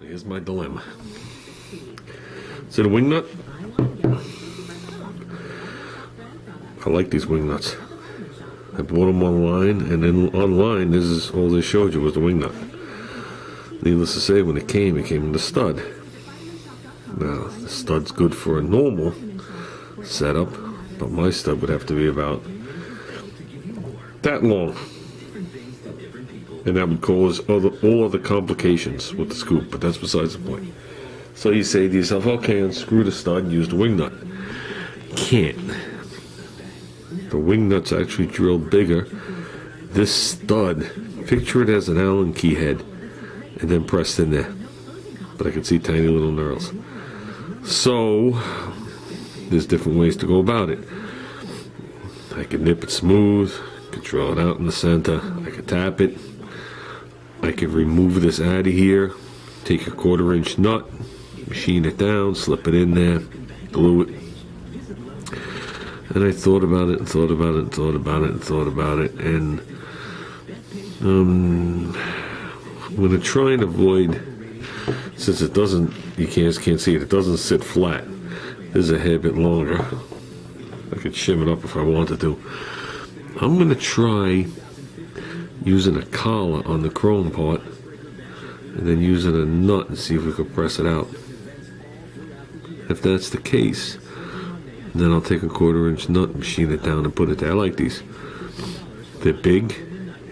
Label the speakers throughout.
Speaker 1: Here's my dilemma. Is it a wing nut? I like these wing nuts. I bought them online, and then online, this is all they showed you was the wing nut. Needless to say, when it came in the stud. Now, the stud's good for a normal setup, but my stud would have to be about that long. And that would cause all other complications with the scoop, but that's besides the point. So you say to yourself, okay, unscrew the stud and use the wing nut. Can't. The wing nut's actually drilled bigger. This stud, picture it as an Allen key head, and then pressed in there. But I can see tiny little knurls. So, there's different ways to go about it. I could nip it smooth, I could drill it out in the center, I could tap it. I could remove this out of here, take a 1/4-inch nut, machine it down, slip it in there, glue it. And I thought about it and thought about it and thought about it and thought about it, and I'm going to try and avoid, since it doesn't, you can't see it, it doesn't sit flat. This is a hair bit longer. I could shim it up if I wanted to. I'm going to try using a collar on the chrome part, and then using a nut and see if we could press it out. If that's the case, then I'll take a 1/4-inch nut, machine it down, and put it there. I like these. They're big,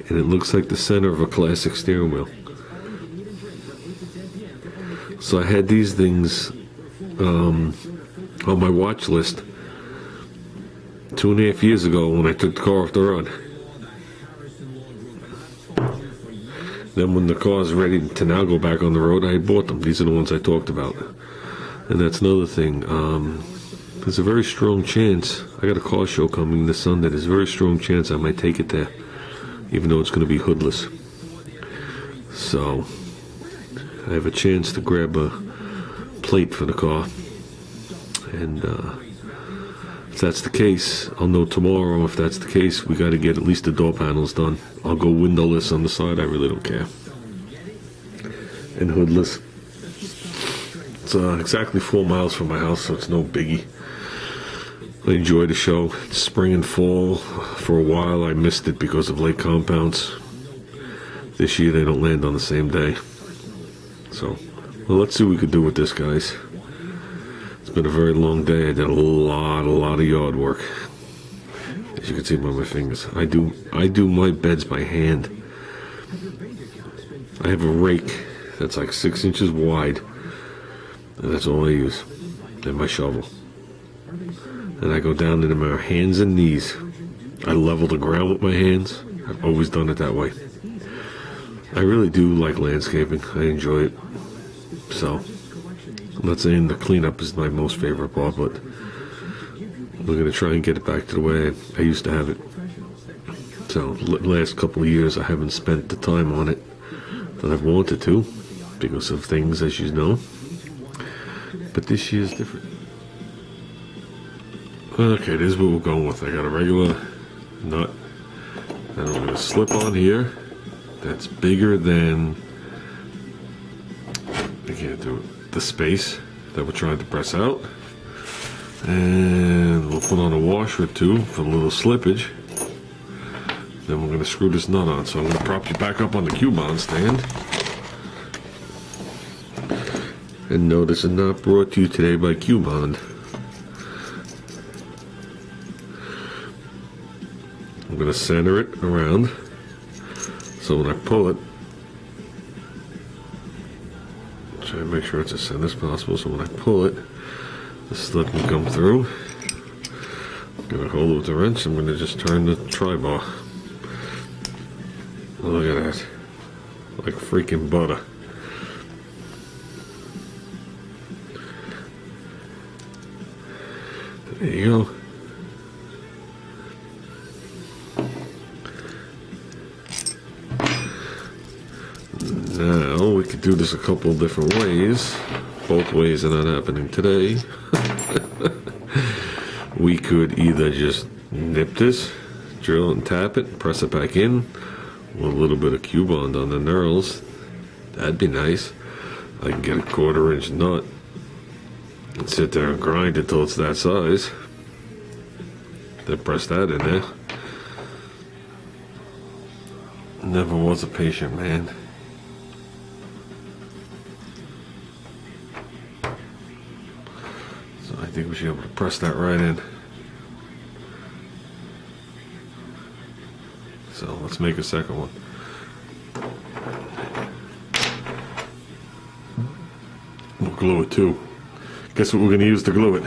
Speaker 1: and it looks like the center of a classic steering wheel. So I had these things on my watch list 2.5 years ago when I took the car off the road. Then when the car's ready to now go back on the road, I bought them. These are the ones I talked about. And that's another thing. There's a very strong chance, I got a car show coming this Sunday, there's a very strong chance I might take it there, even though it's going to be hoodless. So, I have a chance to grab a plate for the car. And if that's the case, I'll know tomorrow. If that's the case, we got to get at least the door panels done. I'll go windowless on the side, I really don't care. And hoodless. It's exactly 4 miles from my house, so it's no biggie. I enjoy the show. It's spring and fall. For a while I missed it because of late compounds. This year they don't land on the same day. So, well, let's see what we could do with this, guys. It's been a very long day. I did a lot of yard work. As you can see by my fingers. I do my beds by hand. I have a rake that's like 6 inches wide. And that's all I use. And my shovel. And I go down into my hands and knees. I level the ground with my hands. I've always done it that way. I really do like landscaping. I enjoy it. So, I'm not saying the cleanup is my most favorite part, but we're going to try and get it back to the way I used to have it. So, last couple of years I haven't spent the time on it that I've wanted to because of things, as you know. But this year is different. Okay, this is what we're going with. I got a regular nut that I'm going to slip on here. That's bigger than, I can't do it, the space that we're trying to press out. And we'll put on a washer or two for a little slippage. Then we're going to screw this nut on. So I'm going to prop you back up on the Cubon stand. And no, this is not brought to you today by Cubon. I'm going to center it around. So when I pull it, try to make sure it's as center as possible. So when I pull it, the slit can come through. I'm going to hold it with the wrench. I'm going to just turn the tri-bar. Look at that. Like freaking butter. There you go. Now, we could do this a couple of different ways. Both ways are not happening today. We could either just nip this, drill it and tap it, press it back in with a little bit of Cubond on the knurls. That'd be nice. I can get a 1/4 inch nut and sit there and grind it till it's that size. Then press that in there. Never was a patient man. So I think we should be able to press that right in. So let's make a second one. We'll glue it too. Guess what we're going to use to glue it?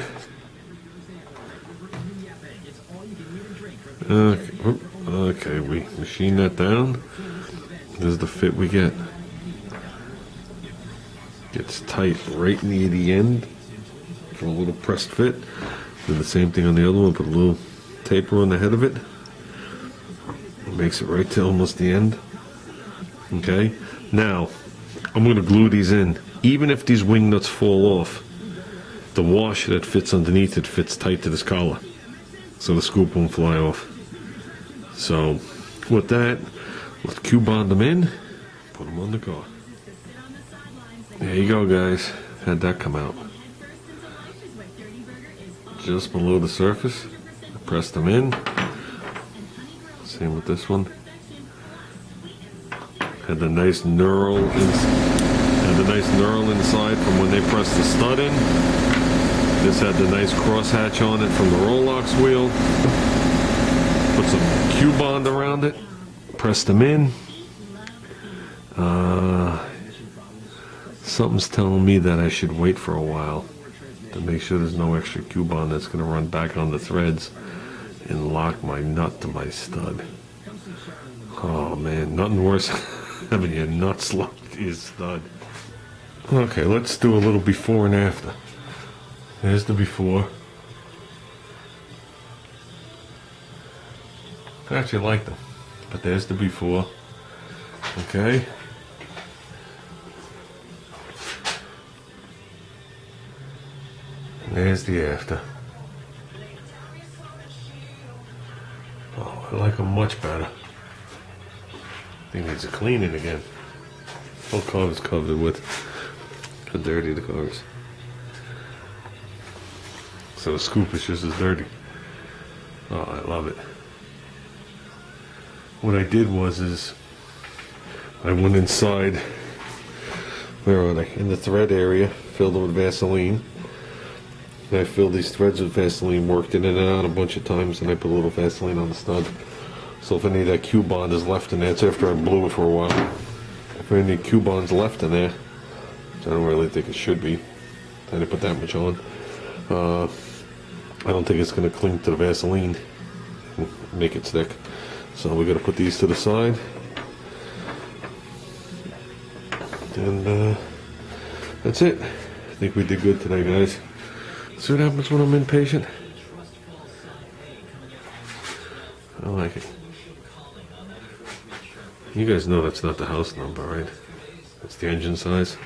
Speaker 1: Okay, we machine that down. This is the fit we get. Gets tight right near the end for a little pressed fit. Do the same thing on the other one, put a little taper on the head of it. Makes it right to almost the end. Okay, now I'm going to glue these in. Even if these wing nuts fall off, the washer that fits underneath it fits tight to this collar, so the scoop won't fly off. So with that, let's Q-bond them in, put them on the car. There you go, guys. Had that come out. Just below the surface, press them in. Same with this one. Had the nice knurl inside from when they pressed the stud in. This had the nice crosshatch on it from the Rolex wheel. Put some Q-bond around it. Pressed them in. Something's telling me that I should wait for a while to make sure there's no extra Q-bond that's going to run back on the threads and lock my nut to my stud. Oh man, nothing worse than having your nuts locked to your stud. Okay, let's do a little before and after. There's the before. I actually like them, but there's the before. Okay. And there's the after. Oh, I like them much better. I think it needs a cleaning again. Whole car is covered with how dirty the car is. So the scoop is just as dirty. Oh, I love it. What I did was I went inside, where are they? In the thread area, filled them with Vaseline. And I filled these threads with Vaseline, worked in and out a bunch of times, and I put a little Vaseline on the stud. So if any of that Q-bond is left in there, it's after I blew it for a while. If any Q-bond's left in there, which I don't really think it should be, I didn't put that much on. I don't think it's going to cling to the Vaseline and make it stick. So we're going to put these to the side. And that's it. I think we did good today, guys. See what happens when I'm impatient? I like it. You guys know that's not the house number, right? That's the engine size.